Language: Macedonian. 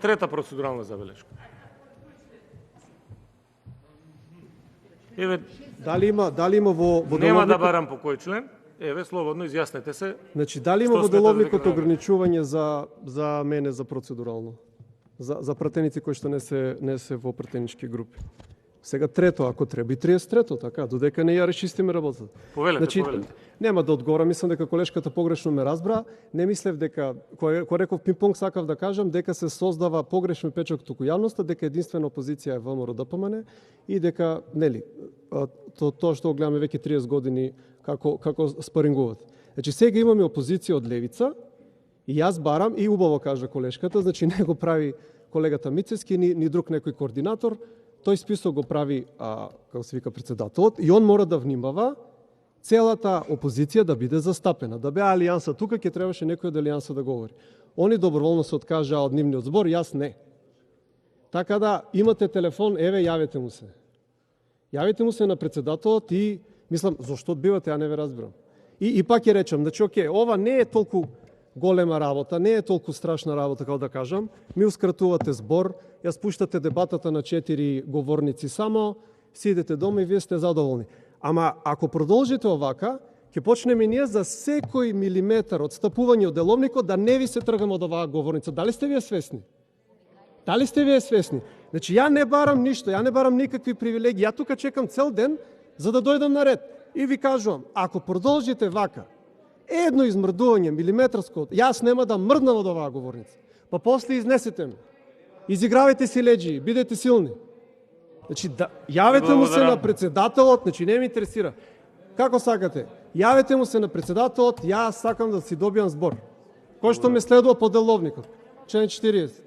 трета процедурална забелешка. Еве, Дали има во нема деловникот? да барам по кој член. Еве, слободно изјаснете се. Значи, дали има Што во сметате деловникот дека ограничување за мене за процедурално? За пратеници кои што не се во пратенички групи. Сега трето, ако треба и 33-то, така, додека не ја решистиме работата. Повелете. Нема да одговорам, мислам дека колешката погрешно ме разбра. Не мислев дека, кој реков пинг-понг, сакав да кажам, дека се создава погрешен печок туку јавноста, дека единствена опозиција е ВМРО ДПМН и дека, нели, тоа што го гледаме веќе 30 години како спарингуваат. Значи, сега имаме опозиција од левица и јас барам, и убаво кажа колешката, значи не го прави колегата Мицевски, ни друг некој координатор, тој список го прави, како се вика, председателот, и он мора да внимава целата опозиција да биде застапена. Да беа алијанса тука, ќе требаше некој од алијанса да говори. Они доброволно се откажаа од нивниот збор, јас не. Така да, имате телефон, еве, јавете му се. Јавите му се на председателот и, мислам, зошто одбивате, ја не ве разбирам. И пак ќе речам, значи, окей, ова не е толку голема работа, не е толку страшна работа, како да кажам. Ми ускратувате збор, ја спуштате дебатата на 4 говорници само, си идете дома и вие сте задоволни. Ама ако продолжите овака, ќе почнеме ние за секој милиметар одстапување од деловникот да не ви се тргаме од оваа говорница. Дали сте вие свесни? Дали сте вие свесни? Значи, ја не барам ништо, ја не барам никакви привилегии. Ја тука чекам цел ден за да дојдам на ред. И ви кажувам, ако продолжите вака, едно измрдување милиметарско, јас нема да мрднам од оваа говорница. Па после изнесете ме. Изигравајте си леđи, бидете силни. Значи, јавете му се на председателот, значи не ме интересира. Како сакате? Јавете му се на председателот, јас сакам да си добијам збор. Кој што ме следува по деловникот. Член 40.